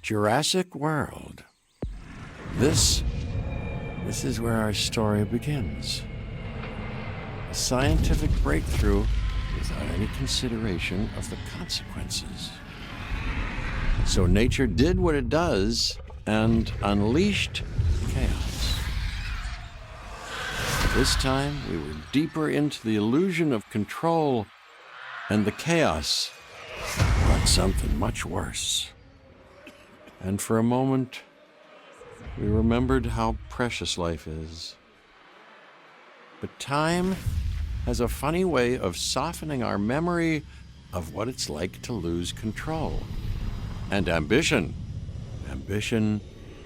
Jurassic World. This is where our story begins. A scientific breakthrough without any consideration of the consequences. So nature did what it does and unleashed chaos. This time, we were deeper into the illusion of control, and the chaos brought something much worse. And for a moment, we remembered how precious life is. But time has a funny way of softening our memory of what it's like to lose control. And ambition. Ambition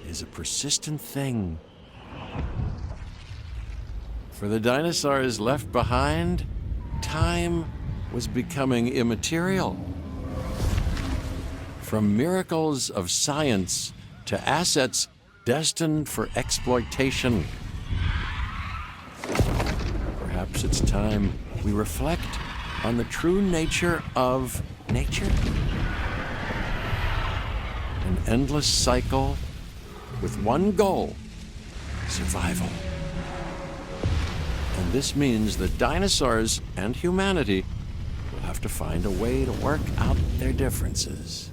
is a persistent thing. For the dinosaurs left behind, time was becoming immaterial. From miracles of science to assets destined for exploitation. Perhaps it's time we reflect on the true nature of nature. An endless cycle with one goal: survival. And this means that dinosaurs and humanity will have to find a way to work out their differences.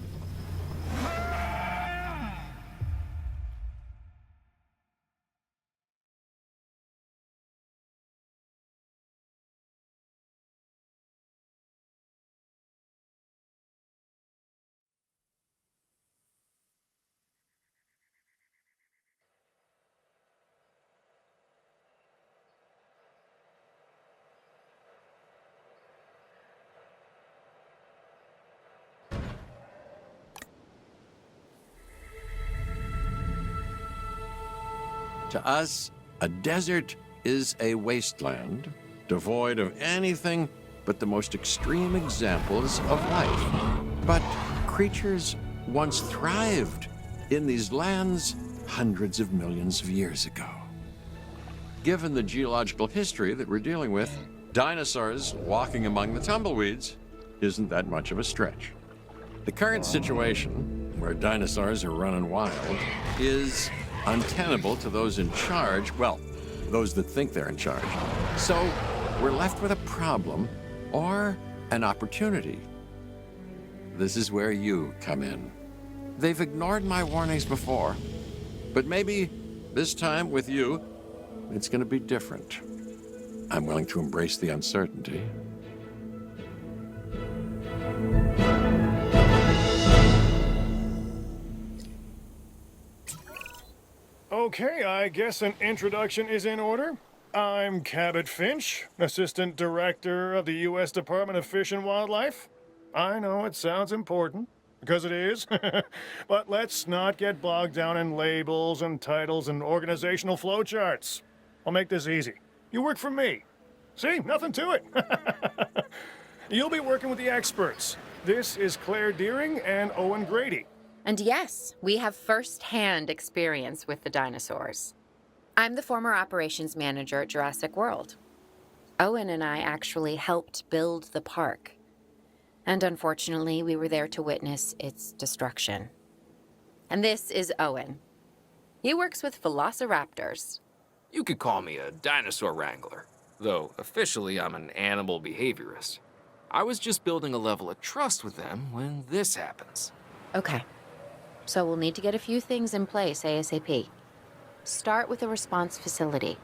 To us, a desert is a wasteland, devoid of anything but the most extreme examples of life. But creatures once thrived in these lands hundreds of millions of years ago. given the geological history that we're dealing with, dinosaurs walking among the tumbleweeds isn't that much of a stretch. The current situation, where dinosaurs are running wild, is untenable to those in charge, well, those that think they're in charge. So we're left with a problem or an opportunity. This is where you come in. They've ignored my warnings before, but maybe this time with you, it's going to be different. I'm willing to embrace the uncertainty. Okay, I guess an introduction is in order. I'm Cabot Finch, Assistant Director of the U.S. Department of Fish and Wildlife. I know it sounds important, because it is, but let's not get bogged down in labels and titles and organizational flowcharts. I'll make this easy. You work for me. See, nothing to it. You'll be working with the experts. This is Claire Deering and Owen Grady. And yes, we have first-hand experience with the dinosaurs. I'm the former operations manager at Jurassic World. Owen and I actually helped build the park. And unfortunately, we were there to witness its destruction. And this is Owen. He works with velociraptors. You could call me a dinosaur wrangler, though officially I'm an animal behaviorist. I was just building a level of trust with them when this happens. Okay. So we'll need to get a few things in place ASAP. Start with a response facility,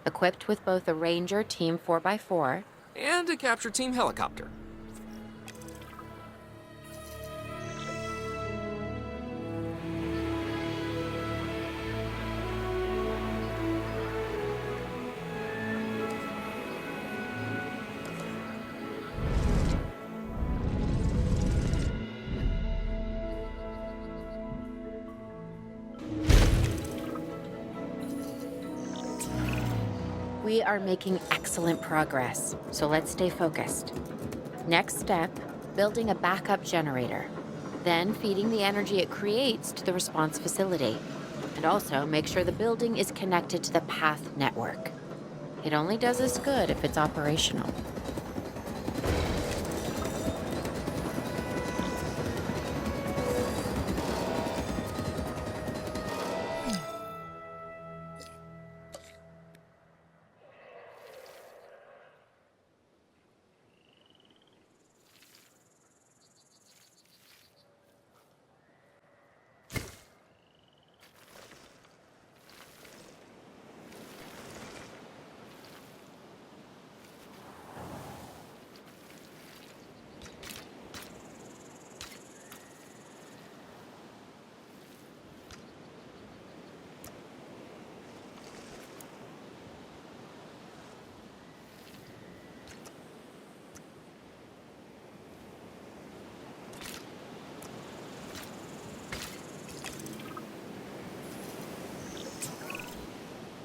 equipped with both a Ranger Team 4x4 And a capture team helicopter. We are making excellent progress, so let's stay focused. Next step, building a backup generator. Then feeding the energy it creates to the response facility. And also make sure the building is connected to the path network. It only does us good if it's operational.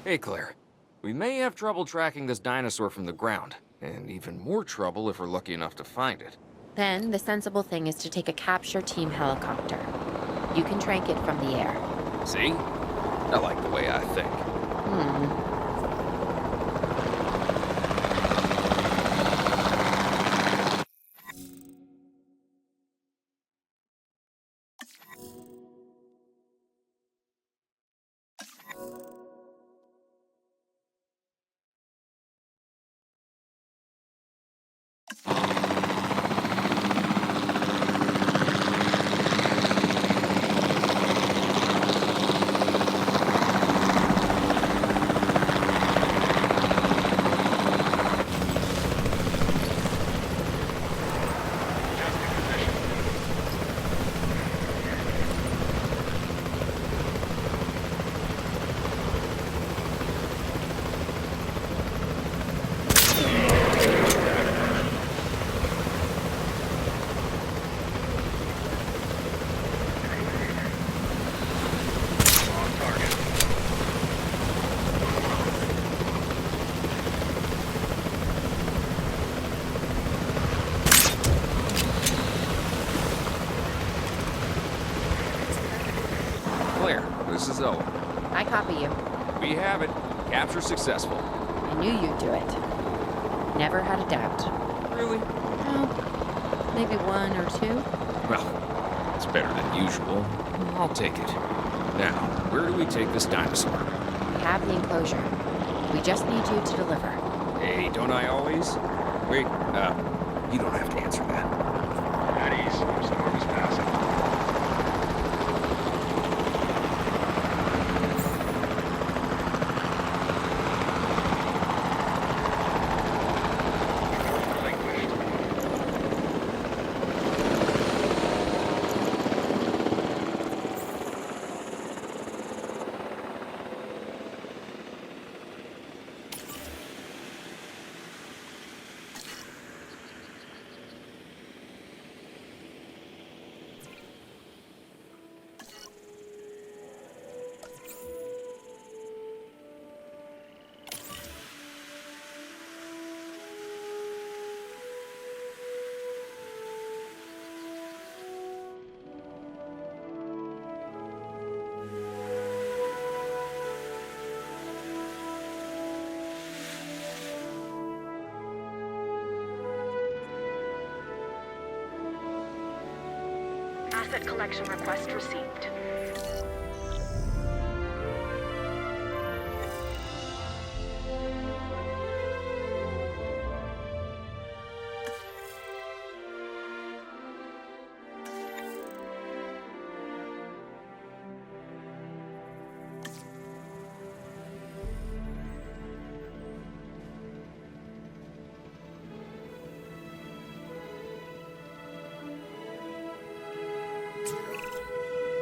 Hey, Claire. We may have trouble tracking this dinosaur from the ground, and even more trouble if we're lucky enough to find it. Then the sensible thing is to take a capture team helicopter. You can trank it from the air. See? I like the way I think. Claire, this is Owen. I copy you. We have it. Capture successful. I knew you'd do it. Never had a doubt. Really? Well, maybe one or two. Well, it's better than usual. I'll take it. Now, where do we take this dinosaur? We have the enclosure. We just need you to deliver. Hey, don't I always? Wait, you don't have to answer that. At ease, storm is passing. Asset collection request received.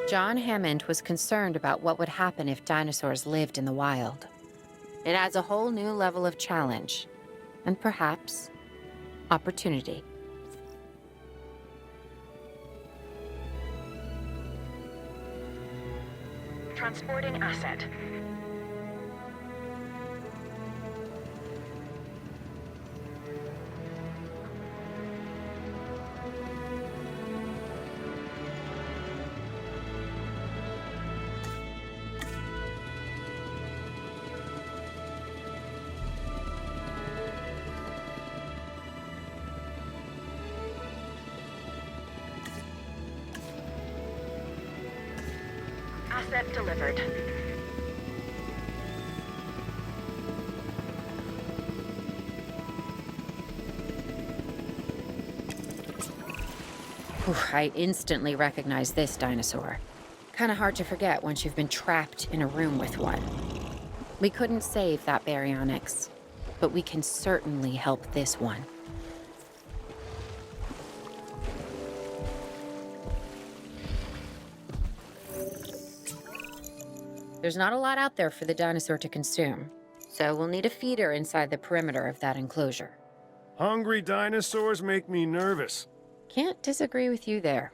John Hammond was concerned about what would happen if dinosaurs lived in the wild. It adds a whole new level of challenge, and perhaps opportunity. Transporting asset. Asset delivered. Whew, I instantly recognize this dinosaur. Kinda hard to forget once you've been trapped in a room with one. We couldn't save that baryonyx, but we can certainly help this one. There's not a lot out there for the dinosaur to consume, so we'll need a feeder inside the perimeter of that enclosure. Hungry dinosaurs make me nervous. Can't disagree with you there.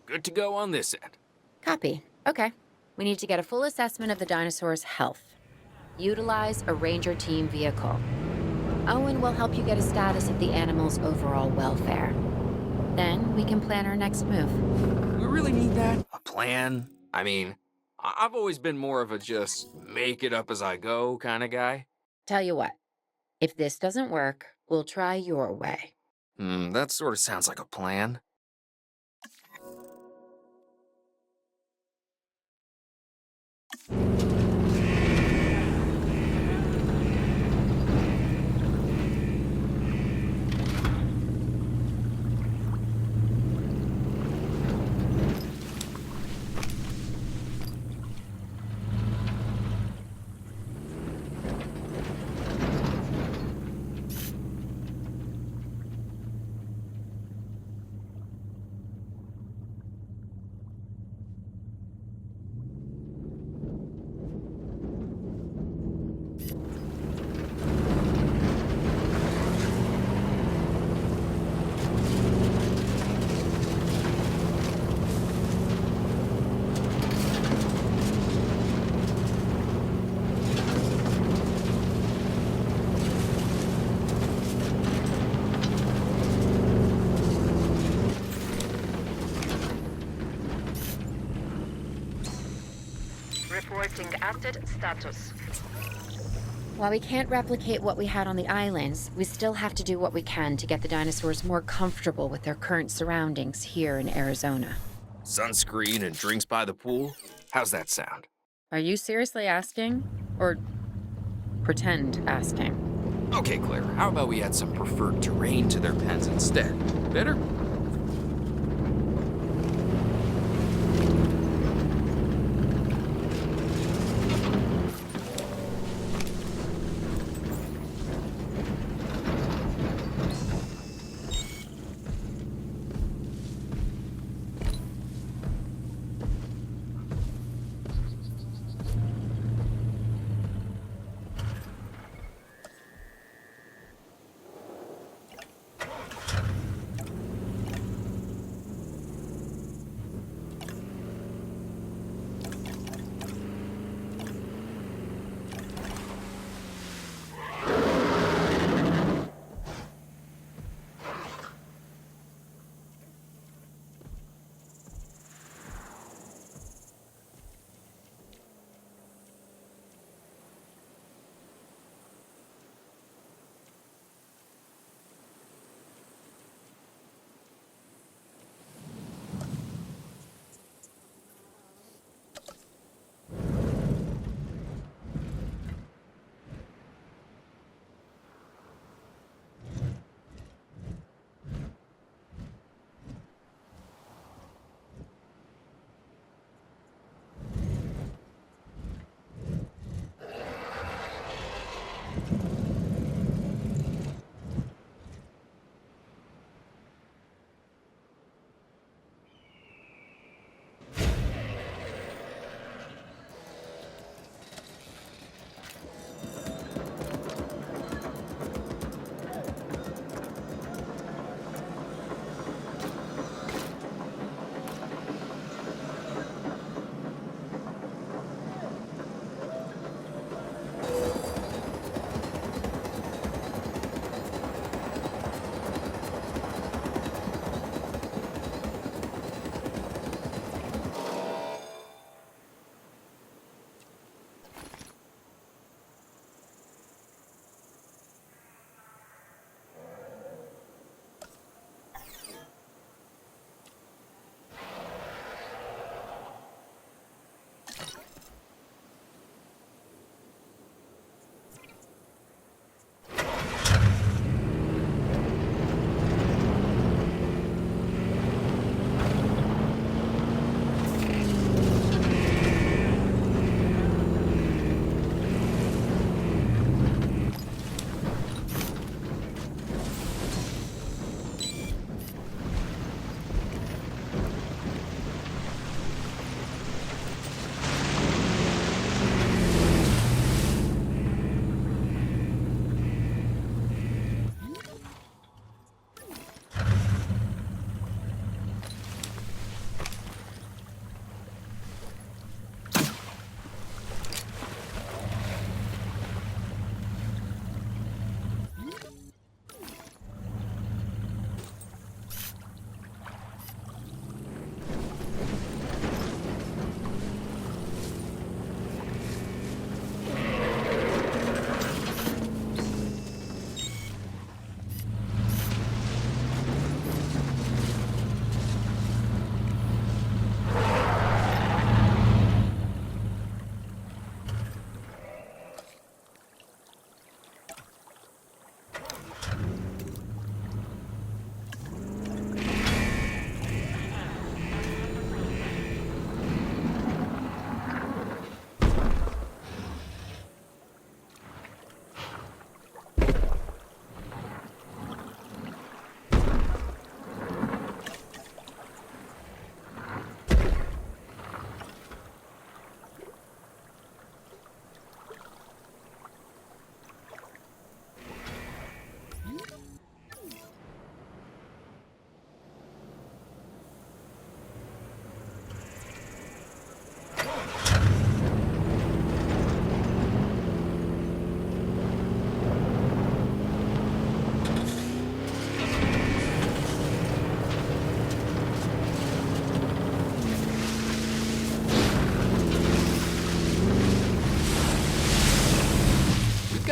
Good to go on this end. Copy. Okay. We need to get a full assessment of the dinosaur's health. Utilize a ranger team vehicle. Owen will help you get a status of the animal's overall welfare. Then we can plan our next move. We really need that? A plan? I mean, I've always been more of a just make it up as I go kind of guy. Tell you what, if this doesn't work, we'll try your way. That sort of sounds like a plan. Reporting asset status. While we can't replicate what we had on the islands, we still have to do what we can to get the dinosaurs more comfortable with their current surroundings here in Arizona. Sunscreen and drinks by the pool? How's that sound? Are you seriously asking? Or pretend asking? Okay, Claire, how about we add some preferred terrain to their pens instead? Better?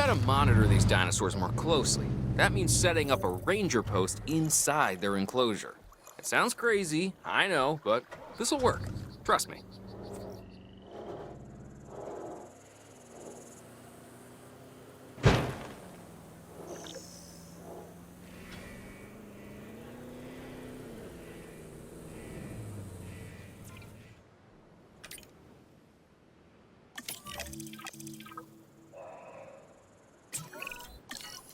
gotta monitor these dinosaurs more closely. That means setting up a ranger post inside their enclosure. It sounds crazy, I know, but this'll work. Trust me.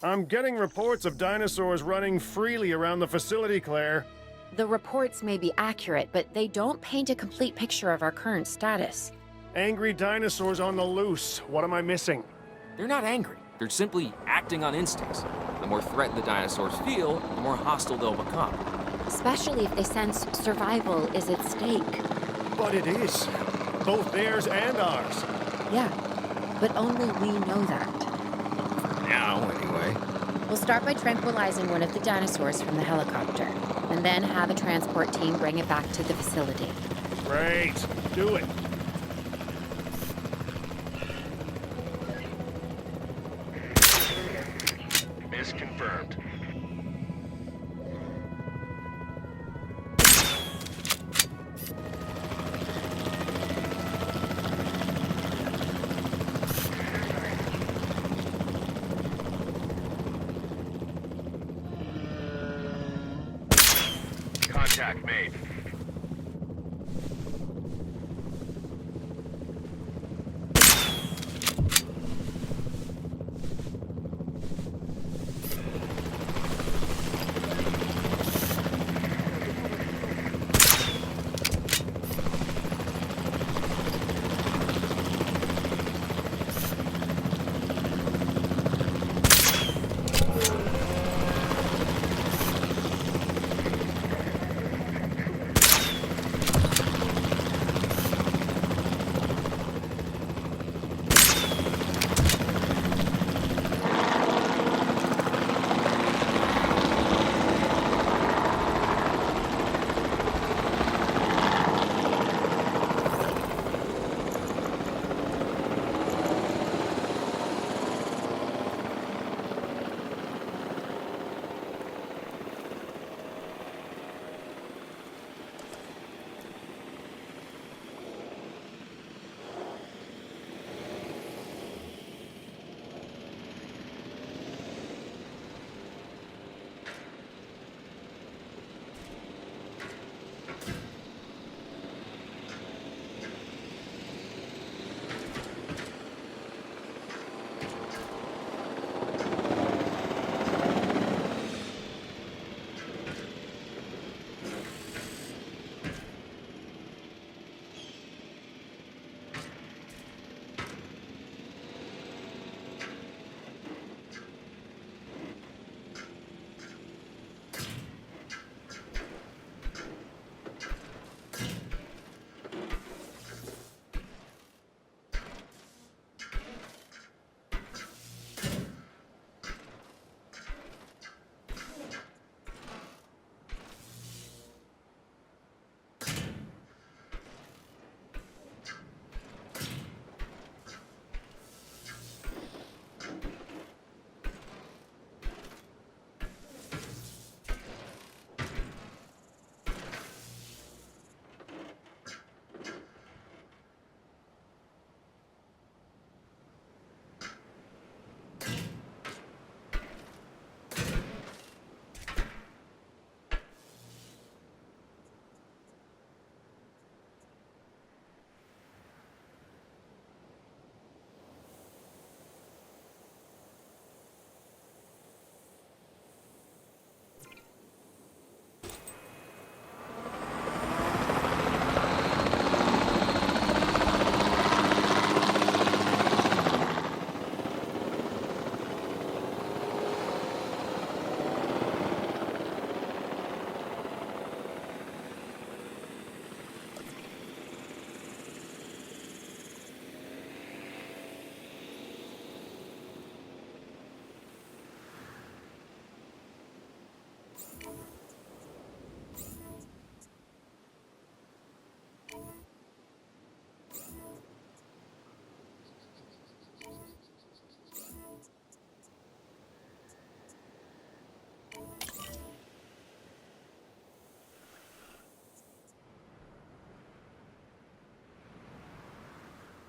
I'm getting reports of dinosaurs running freely around the facility, Claire. The reports may be accurate, but they don't paint a complete picture of our current status. Angry dinosaurs on the loose. What am I missing? They're not angry. They're simply acting on instincts. The more threatened the dinosaurs feel, the more hostile they'll become. Especially if they sense survival is at stake. But it is. Both theirs and ours. Yeah, but only we know that. Now, anyway. We'll start by tranquilizing one of the dinosaurs from the helicopter, and then have a transport team bring it back to the facility. Great. Do it. Miss confirmed. Contact made.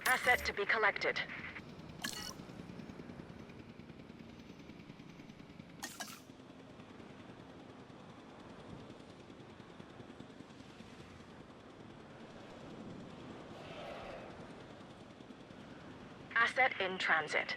Asset to be collected. Asset in transit.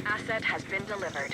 Asset has been delivered.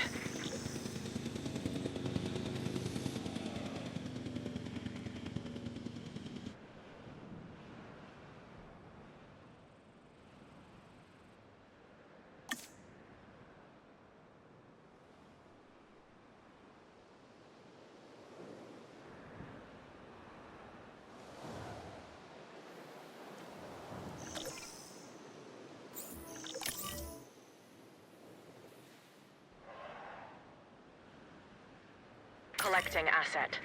Collecting asset.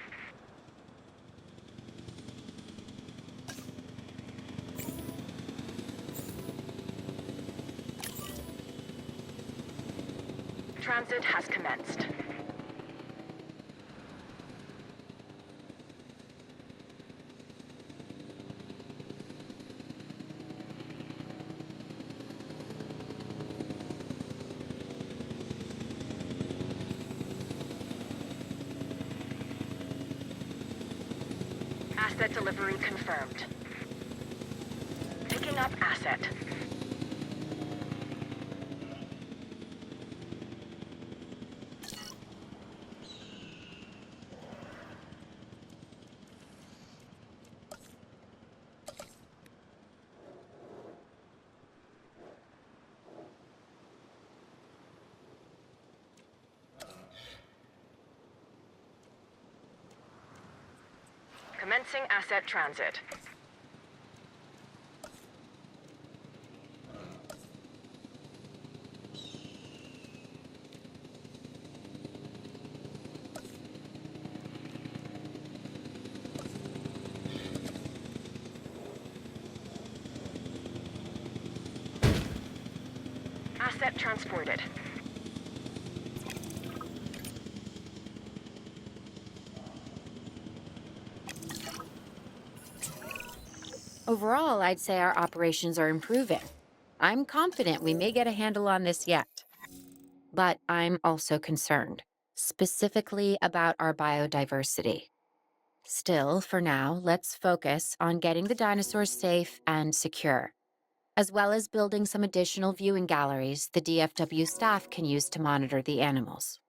Transit has commenced. Asset delivery confirmed. Picking up asset. Commencing asset transit. Asset transported. Overall, I'd say our operations are improving. I'm confident we may get a handle on this yet. But I'm also concerned, specifically about our biodiversity. Still, for now, let's focus on getting the dinosaurs safe and secure, as well as building some additional viewing galleries the DFW staff can use to monitor the animals.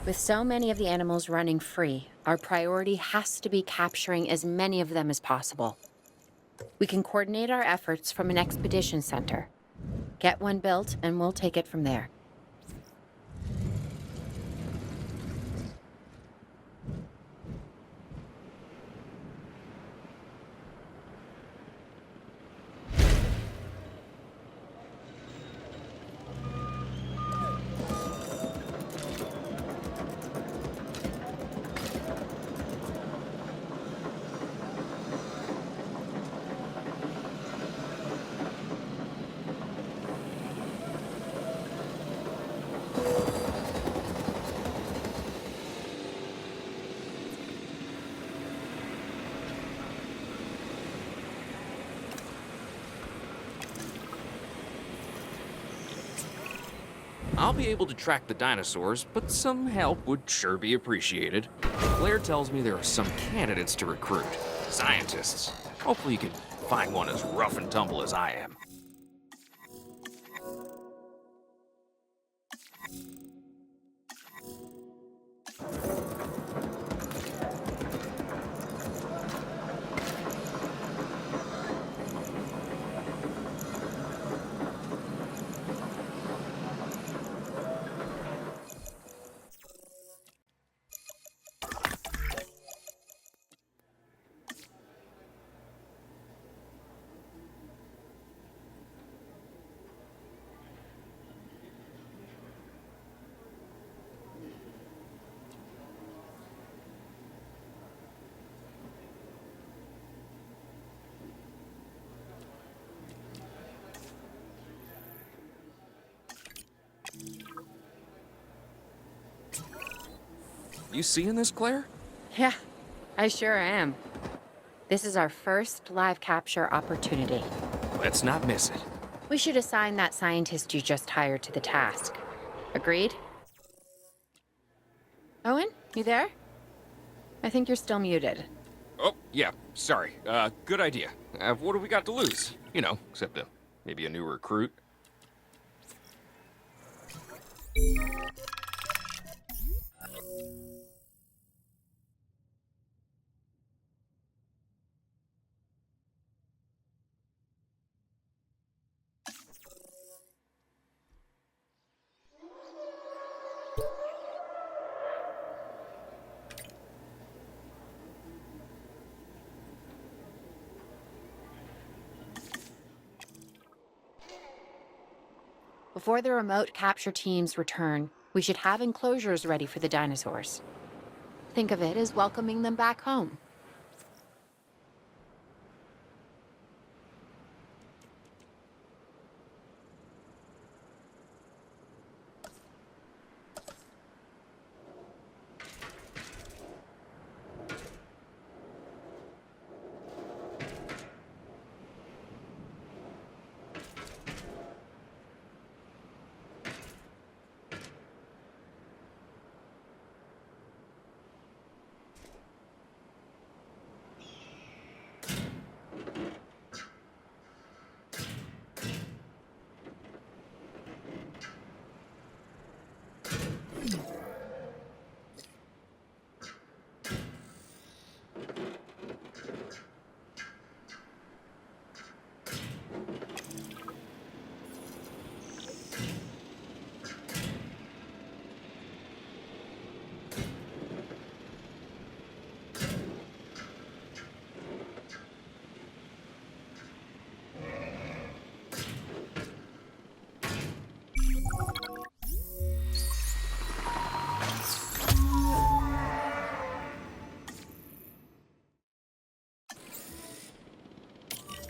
With so many of the animals running free, our priority has to be capturing as many of them as possible. We can coordinate our efforts from an expedition center. Get one built, and we'll take it from there. I'll be able to track the dinosaurs, but some help would sure be appreciated. Claire tells me there are some candidates to recruit. Scientists. Hopefully you can find one as rough and tumble as I am. You seeing this, Claire? Yeah, I sure am. This is our first live capture opportunity. Let's not miss it. We should assign that scientist you just hired to the task. Agreed? Owen, you there? I think you're still muted. Oh, yeah, sorry. Good idea. What do we got to lose? You know, except maybe a new recruit. Before the remote capture teams return, we should have enclosures ready for the dinosaurs. Think of it as welcoming them back home.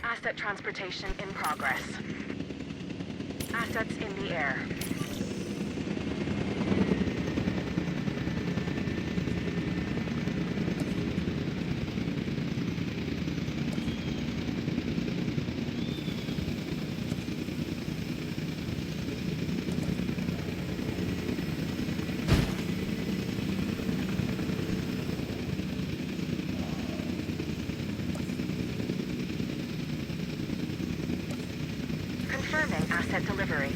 Asset transportation in progress. Assets in the air. Confirming asset delivery.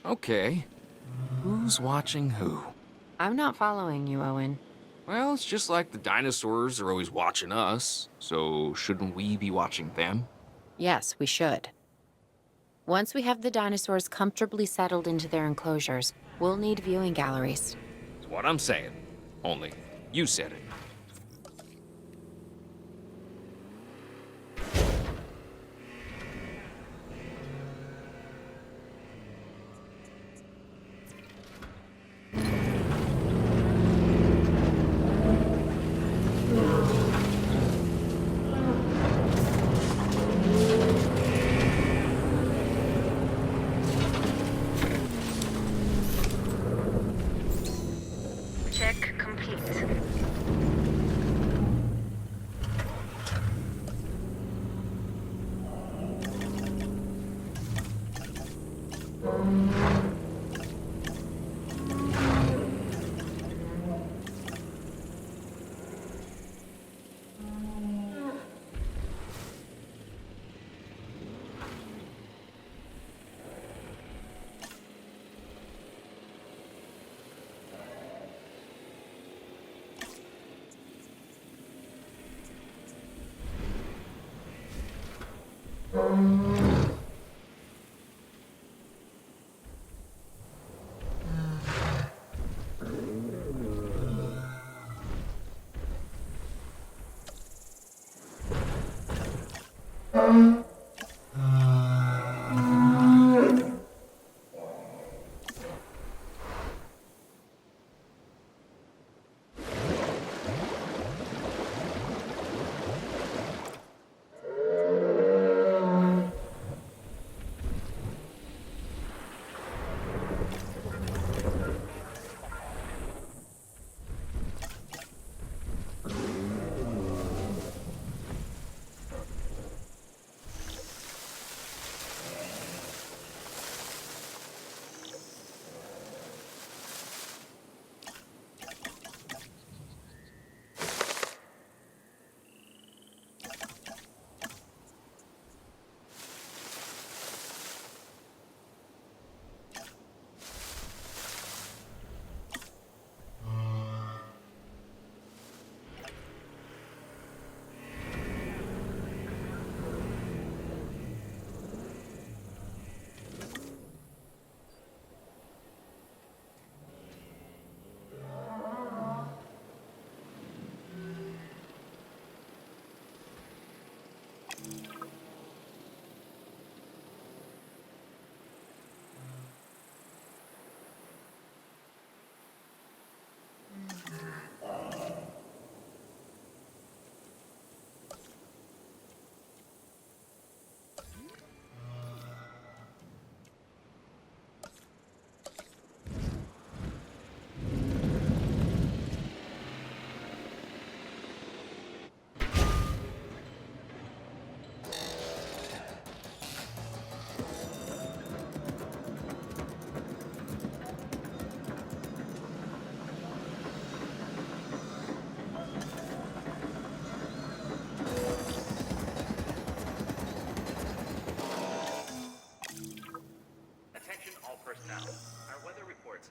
Okay. Who's watching who? I'm not following you, Owen. Well, it's just like the dinosaurs are always watching us, so shouldn't we be watching them? Yes, we should. Once we have the dinosaurs comfortably settled into their enclosures, we'll need viewing galleries. That's what I'm saying. Only, you said it. Check complete.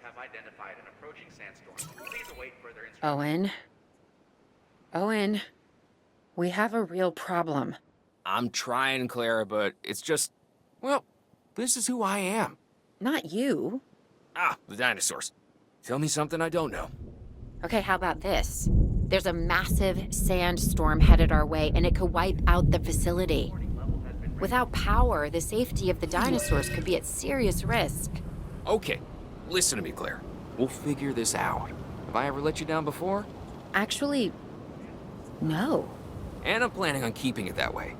have identified an approaching sandstorm. Please await further instructions. Owen. Owen. We have a real problem. I'm trying, Clara, but it's just... Well, this is who I am. Not you. Ah, the dinosaurs. Tell me something I don't know. Okay, how about this? There's a massive sandstorm headed our way, and it could wipe out the facility. Without power, the safety of the dinosaurs could be at serious risk. Okay, listen to me, Claire. We'll figure this out. Have I ever let you down before? Actually, no. And I'm planning on keeping it that way.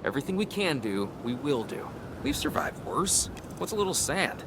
Everything we can do, we will do. We've survived worse. What's a little sand?